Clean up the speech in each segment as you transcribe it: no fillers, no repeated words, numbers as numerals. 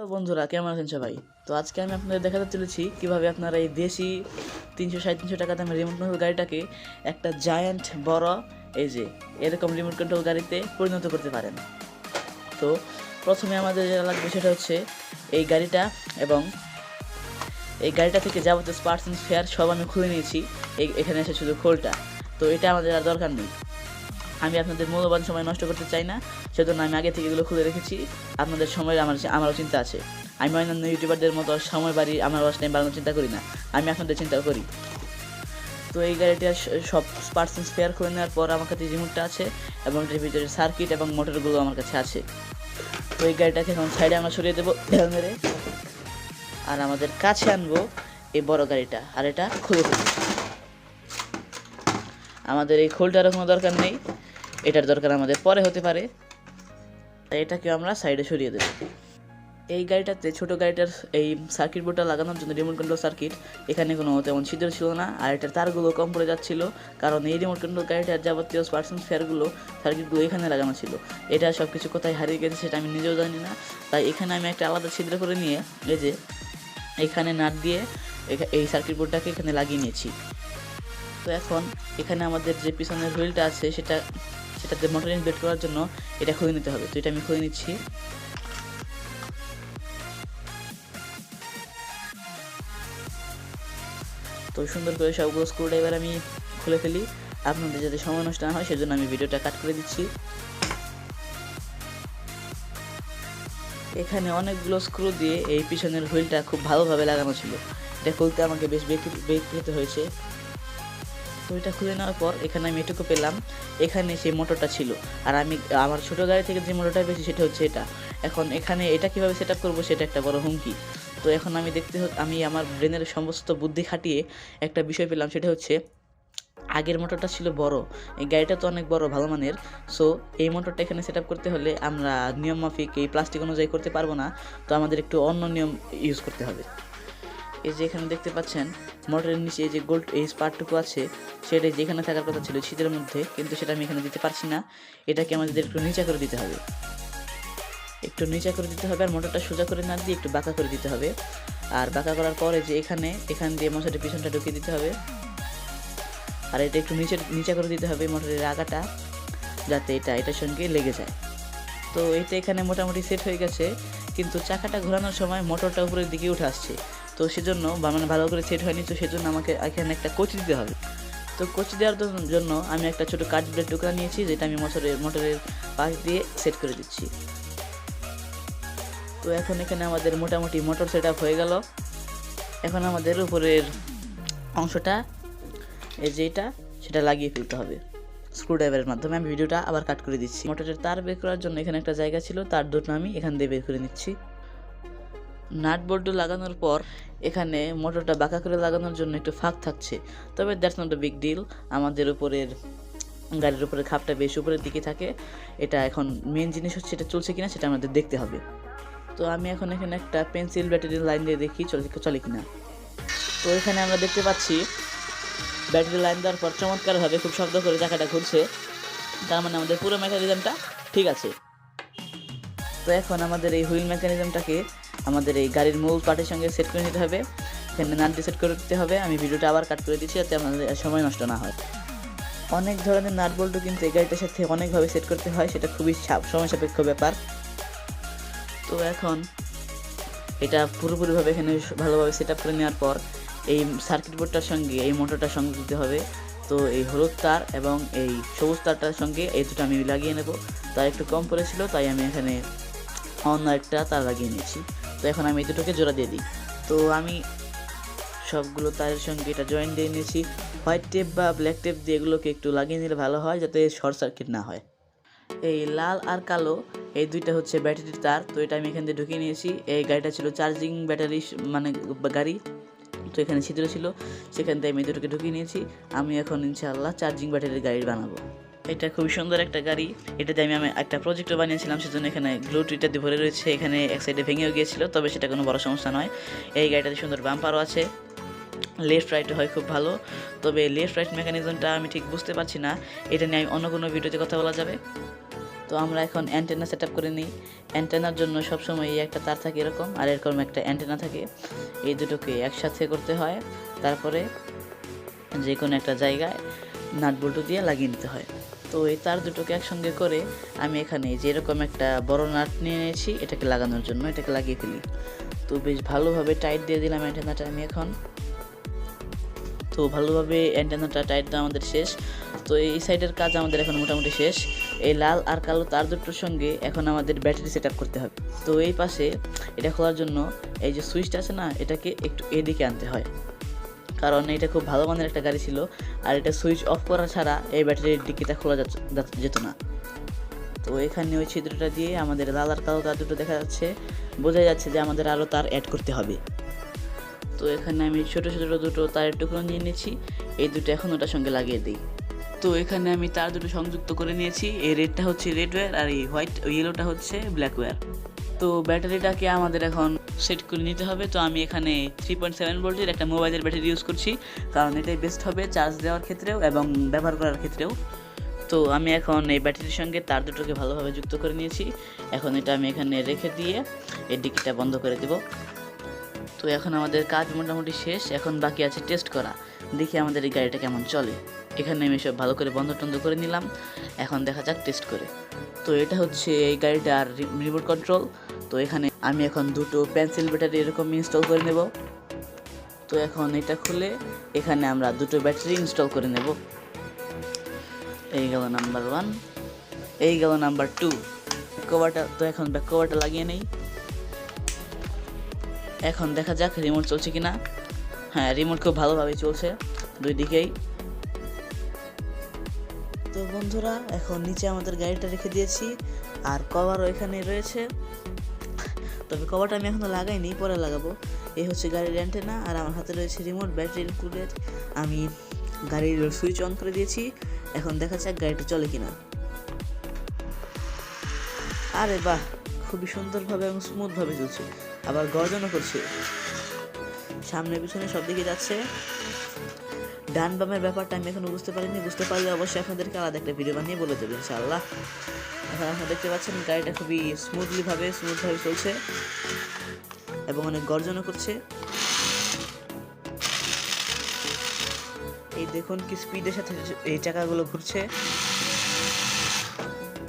Hello বন্ধুরা, কেমন আছেন সবাই? তো আজকে আমি আপনাদের দেখাতে চলেছি কিভাবে আপনারা এই দেশি 300-350 টাকা দামের রিমোট কন্ট্রোল গাড়িটাকে একটা জায়ান্ট বড় এই যে এরকম রিমোট কন্ট্রোল গাড়িতে পরিণত করতে পারেন। তো প্রথমে আমাদের যেটা লাগবে সেটা হচ্ছে এই গাড়িটা, এবং এই গাড়িটা থেকে যাবতীয় পার্টস এন্ড স্পেয়ার সব আমি খুলে নিয়েছি। এখানে এসে শুধু খোলটা, তো এটা আমাদের আর দরকার নেই। আমি আপনাদের মূল্যবান সময় নষ্ট করতে চাই না, সেজন্য আমি আগে থেকে এগুলো খুলে রেখেছি। আপনাদের সময়ের আমারও চিন্তা আছে। আমি অন্যান্য ইউটিউবারদের মতো সময় আমার ওয়াচ টাইম বাড়ানোর চিন্তা করি না, আমি আপনাদের চিন্তা করি। তো এই গাড়িটার সব পার্টস এন্ড স্পেয়ার খুলে নেওয়ার পর আমার কাছে রিমোটটা আছে এবং এটার ভিতরে সার্কিট এবং মোটরগুলো আমার কাছে আছে। তো এই গাড়িটাকে এখন সাইডে আমরা সরিয়ে দেবো ঢেল মেরে, আর আমাদের কাছে আনবো এই বড় গাড়িটা, আর এটা খুলে ফেলবো। আমাদের এই খোলটারও কোনো দরকার নেই, এটার দরকার আমাদের পরে হতে পারে, তাই এটাকে আমরা সাইডে সরিয়ে দেব। এই গাড়িটাতে ছোট গাড়িটার এই সার্কিট বোর্ডটা লাগানোর জন্য রিমোট কন্ট্রোল সার্কিট এখানে কোনো তেমন ছিদ্র ছিল না, আর এটার তারগুলো কম পড়ে যাচ্ছিল, কারণ এই রিমোট কন্ট্রোল গাড়িটার যাবতীয় পার্সন ফেয়ারগুলো সার্কিটগুলো এখানে লাগানো ছিল। এটা সব কিছু কোথায় হারিয়ে গেছে সেটা আমি নিজেও জানি না, তাই এখানে আমি একটা আলাদা ছিদ্র করে নিয়ে এই যে এখানে নাট দিয়ে এই সার্কিট বোর্ডটাকে এখানে লাগিয়ে নিয়েছি। তো এখন এখানে আমাদের যে পিছনের হুইলটা আছে সেটাতে মোটর ইনভেট করার জন্য এটা খুলে নিতে হবে। তো এটা আমি খুলে নিচ্ছি। তো সুন্দর করে সবগুলো স্ক্রু ড্রাইভার আমি খুলে ফেলি, আপনাদের যাতে সময় নষ্ট না হয় সেজন্য আমি ভিডিওটা কাট করে দিচ্ছি। এখানে অনেকগুলো স্ক্রু দিয়ে এই পিছনের হুইলটা খুব ভালোভাবে লাগানো ছিল, এটা খুলতে আমাকে বেশ বেগ পেতে হয়েছে। তো এটা খুলে নেওয়ার পর এখানে আমি এটুকু পেলাম, এখানে সেই মোটরটা ছিল, আর আমি আমার ছোটো গাড়ি থেকে যে মোটরটা পেয়েছি সেটা হচ্ছে এটা। এখন এখানে এটা কীভাবে সেট আপ করবো সেটা একটা বড় হুমকি। তো এখন আমি আমার ব্রেনের সমস্ত বুদ্ধি খাটিয়ে একটা বিষয় পেলাম, সেটা হচ্ছে আগের মোটরটা ছিল বড়, এই গাড়িটা তো অনেক বড় ভালো মানের। সো এই মোটরটা এখানে সেট আপ করতে হলে আমরা নিয়ম মাফিক এই প্লাস্টিক অনুযায়ী করতে পারবো না, তো আমাদের একটু অন্য নিয়ম ইউজ করতে হবে। এই যে এখানে দেখতে পাচ্ছেন মোটরের নিচে এই যে গোল্ড এই পার্টটুকু আছে, সেটা যেখানে থাকার কথা ছিল শীতের মধ্যে, কিন্তু সেটা আমি এখানে দিতে পারছি না। এটাকে আমাদের একটু নিচা করে দিতে হবে, আর মোটরটা সোজা করে না দিয়ে একটু বাঁকা করে দিতে হবে। আর বাঁকা করার পরে যে এখান দিয়ে মোটরের পিছনটা ঢুকিয়ে দিতে হবে, আর এটা একটু নিচা করে দিতে হবে মোটরের আগাটা, যাতে এটার সঙ্গে লেগে যায়। তো এটা এখানে মোটামুটি সেট হয়ে গেছে, কিন্তু চাকাটা ঘোরানোর সময় মোটরটা উপরের দিকে উঠে আসছে, তো সেজন্য ভালো করে সেট হয়নি। তো সেজন্য আমাকে এখানে একটা কোচি দিতে হবে। তো কোচি দেওয়ার জন্য আমি একটা ছোটো কাঠের টুকরা নিয়েছি, যেটা আমি মোটরের পাশ দিয়ে সেট করে দিচ্ছি। তো এখন এখানে আমাদের মোটামুটি মোটর সেট আপ হয়ে গেল। এখন আমাদের উপরের অংশটা সেটা লাগিয়ে ফেলতে হবে স্ক্রুড্রাইভারের মাধ্যমে। আমি ভিডিওটা আবার কাট করে দিচ্ছি। মোটরের তার বের করার জন্য এখানে একটা জায়গা ছিল, তার দুটো আমি এখান দিয়ে বের করে নিচ্ছি। নাট বোল্ট লাগানোর পর এখানে মোটরটা বাঁকা করে লাগানোর জন্য একটু ফাঁক থাকছে, তবে that's not a big deal. আমাদের গাড়ির উপরে খাপটা বেশ উপরের দিকে থাকে। এটা এখন মেন জিনিস হচ্ছে এটা চলছে কিনা সেটা আমাদের দেখতে হবে। তো আমি এখন এখানে একটা পেন্সিল ব্যাটারির লাইন দিয়ে দেখি চলে কিনা। তো এখানে আমরা দেখতে পাচ্ছি ব্যাটারি লাইন দেওয়ার পর চমৎকারভাবে খুব শব্দ করে চাকাটা ঘুরছে, তার মানে আমাদের পুরো মেকানিজমটা ঠিক আছে। তো এখন আমাদের এই হুইল মেকানিজমটাকে আমাদের এই গাড়ির মূল পার্টের সঙ্গে সেট করে নিতে হবে, এখানে নাট দিয়ে সেট করে দিতে হবে। আমি ভিডিওটা আবার কাট করে দিচ্ছি যাতে আমাদের সময় নষ্ট না হয়। অনেক ধরনের নাট বল্টু কিন্তু এই গাড়িটার সাথে অনেকভাবে সেট করতে হয়, সেটা খুবই সময় সাপেক্ষ ব্যাপার। তো এখন এটা পুরোপুরিভাবে এখানে ভালোভাবে সেট আপ করে নেওয়ার পর এই সার্কিট বোর্ডটার সঙ্গে এই মোটরটা সংযোগ দিতে হবে। তো এই হলুদ তার এবং এই সবুজ তারটার সঙ্গে এই দুটো আমি লাগিয়ে নেব। তার একটু কম পড়েছিল, তাই আমি এখানে অন্য একটা তার লাগিয়ে নিয়েছি। তো এখন আমি এই দুটোকে জোড়া দিয়ে দিই। তো আমি সবগুলো তারের সঙ্গে এটা জয়েন্ট দিয়ে নিয়েছি। হোয়াইট টেপ বা ব্ল্যাক টেপ দিয়ে এগুলোকে একটু লাগিয়ে নিলে ভালো হয়, যাতে শর্ট সার্কিট না হয়। এই লাল আর কালো এই দুইটা হচ্ছে ব্যাটারির তার, তো এটা আমি এখান দিয়ে ঢুকিয়ে নিয়েছি। এই গাড়িটা ছিল চার্জিং ব্যাটারি মানে গাড়ি, তো এখানে ছিদ্র ছিল, সেখান থেকে আমি দুটোকে ঢুকিয়ে নিয়েছি। আমি এখন ইনশাআল্লাহ চার্জিং ব্যাটারির গাড়ি বানাবো। এটা খুবই সুন্দর একটা গাড়ি, এটাতে আমি একটা প্রজেক্টও বানিয়েছিলাম, সেজন্য এখানে গ্লু টুইটাতে ভরে রয়েছে। এখানে এক সাইডে ভেঙেও গিয়েছিল, তবে সেটা কোনো বড় সমস্যা নয়। এই গাড়িটাতে সুন্দর বাম্পারও আছে, লেফট রাইট হয় খুব ভালো, তবে লেফট রাইট মেকানিজমটা আমি ঠিক বুঝতে পারছি না, এটা নিয়ে আমি অন্য কোনো ভিডিওতে কথা বলা যাবে। তো তো আমরা এখন অ্যান্টেনা সেট আপ করে নিই। অ্যান্টেনার জন্য সবসময় এই একটা তার থাকে এরকম, আর এরকম একটা অ্যান্টেনা থাকে। এই দুটোকে একসাথে করতে হয়, তারপরে যে কোনো একটা জায়গায় নাট বল্টু দিয়ে লাগিয়ে নিতে হয়। তো এই তার দুটোকে একসঙ্গে করে আমি এখানে যেরকম একটা বড় নাট নিয়ে নিয়েছি এটাকে লাগানোর জন্য, এটাকে লাগিয়ে ফেলি। তো বেশ ভালোভাবে টাইট দিয়ে দিলাম অ্যান্টেনাটা আমি এখন। তো ভালোভাবে অ্যান্টেনাটা টাইট দেওয়া আমাদের শেষ। তো এই সাইডের কাজ আমাদের এখন মোটামুটি শেষ। এই লাল আর কালো তার দুটোর সঙ্গে এখন আমাদের ব্যাটারি সেট আপ করতে হবে। তো এই পাশে এটা খোলার জন্য এই যে সুইচটা আছে না, এটাকে একটু এদিকে আনতে হয়, কারণ এটা খুব ভালো মানের একটা গাড়ি ছিল, আর এটা সুইচ অফ করা ছাড়া এই ব্যাটারির ডিকিটা খোলা যেত না। তো এখানে ওই ছিদ্রটা দিয়ে আমাদের লাল আর কালো তার দুটো দেখা যাচ্ছে, বোঝা যাচ্ছে যে আমাদের আরও তার অ্যাড করতে হবে। তো এখানে আমি ছোটো ছোটো দুটো তারের টুকরো নিয়ে নিয়েছি, এই দুটো এখন ওটার সঙ্গে লাগিয়ে দিই। তো এখানে আমি তার দুটো সংযুক্ত করে নিয়েছি। এই রেডটা হচ্ছে রেড ওয়্যার আর এই ইয়েলোটা হচ্ছে ব্ল্যাক ওয়্যার। তো ব্যাটারিটাকে আমাদের এখন সেট করে নিতে হবে। তো আমি এখানে 3.7 ভোল্টের একটা মোবাইলের ব্যাটারি ইউজ করছি, কারণ এটাই বেস্ট হবে চার্জ দেওয়ার ক্ষেত্রেও এবং ব্যবহার করার ক্ষেত্রেও। তো আমি এখন এই ব্যাটারির সঙ্গে তার দুটোকে ভালোভাবে যুক্ত করে নিয়েছি। এখন এটা আমি এখানে রেখে দিয়ে এই ডিকিটা বন্ধ করে দেব। তো এখন আমাদের কাজ মোটামুটি শেষ, এখন বাকি আছে টেস্ট করা। দেখি আমাদের এই গাড়িটা কেমন চলে। এখানে আমি সব ভালো করে বন্ধ টন্ধ করে নিলাম, এখন দেখা যাক টেস্ট করে। তো এটা হচ্ছে এই গাড়িটার রিমোট কন্ট্রোল। তো এখানে আমি এখন দুটো পেন্সিল ব্যাটারি এরকম ইনস্টল করে নেব। তো এখন এটা খুলে এখানে আমরা দুটো ব্যাটারি ইনস্টল করে নেব। এই গেল নাম্বার 1, এই গেল নাম্বার 2। কভারটা তো এখন ব্যাক কভারটা লাগিয়ে নেই। এখন দেখা যাক রিমোট চলছে কিনা। হ্যাঁ, রিমোট খুব ভালোভাবে চলছে দুই দিকেই। তো বন্ধুরা, এখন নিচে আমাদের গাড়িটা রেখে দিয়েছি, আর কভারও এখানে রয়েছে। তবে কভারটা আমি এখনও লাগাইনি, পরে লাগাবো। এই হচ্ছে গাড়ির অ্যান্টেনা, আর আমার হাতে রয়েছে রিমোট, ব্যাটারি ইনক্লুডেড। আমি গাড়ির সুইচ অন করে দিয়েছি, এখন দেখা যাক গাড়িটা চলে কিনা। আরে বাহ, খুবই সুন্দরভাবে এবং স্মুথভাবে চলছে, আবার গর্জনও করছে। সামনে পিছনে সব দিকে যাচ্ছে। ডান বামের ব্যাপারটা আমি এখনো বুঝতে পারিনি, বুঝতে পারলে অবশ্যই আপনাদেরকে আলাদা একটা ভিডিও বানিয়ে বলে দেবো ইনশাআল্লাহ। এখন আপনারা দেখতে পাচ্ছেন গাড়িটা খুবই স্মুথভাবে চলছে এবং অনেক গর্জনও করছে। এই দেখুন কি স্পিডের সাথে এই চাকাগুলো ঘুরছে,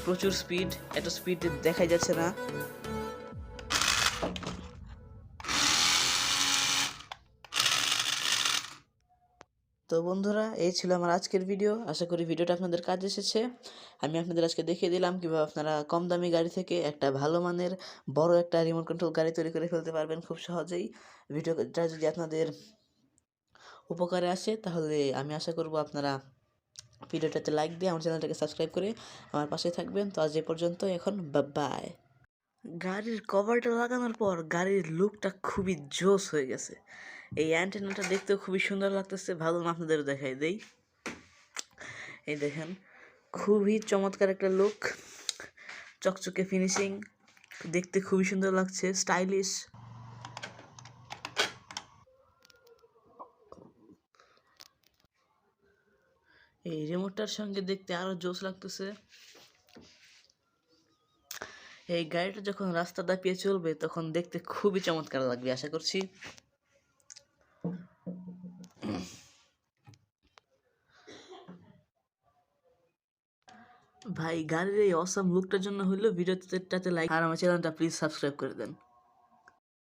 প্রচুর স্পিড, এত স্পিড দেখাই যাচ্ছে না। তো বন্ধুরা, এই ছিল আমার আজকের ভিডিও। আশা করি ভিডিওটা আপনাদের কাজে এসেছে। আমি আপনাদের আজকে দেখিয়ে দিলাম কীভাবে আপনারা কম দামি গাড়ি থেকে একটা ভালো মানের বড় একটা রিমোট কন্ট্রোল গাড়ি তৈরি করে ফেলতে পারবেন খুব সহজেই। ভিডিওটা যদি আপনাদের উপকারে আসে তাহলে আমি আশা করব আপনারা ভিডিওটাতে লাইক দিয়ে আমার চ্যানেলটাকে সাবস্ক্রাইব করে আমার পাশে থাকবেন। তো আজ এই পর্যন্ত, এখন বাই। গাড়ির কভারটা লাগানোর পর গাড়ির লুকটা খুবই জোস হয়ে গেছে। এই অ্যান্টেনাটা দেখতেও খুবই সুন্দর লাগতেছে। ভাবলাম আপনাদেরও দেখাই দেই। এই দেখেন, খুবই চমৎকার একটা লুক, চকচকে ফিনিশিং, দেখতে খুবই সুন্দর লাগছে, স্টাইলিশ। এই রিমোটটার সঙ্গে দেখতে আরো জোস লাগতেছে। এই গাড়িটা যখন রাস্তা দাপিয়ে চলবে তখন দেখতে খুবই চমৎকার লাগবে আশা করছি। ভাই, গাড়ির এই অসাম লুকটার জন্য হইলো ভিডিওটাতে লাইক আর আমার চ্যানেলটা প্লিজ সাবস্ক্রাইব করে দেন।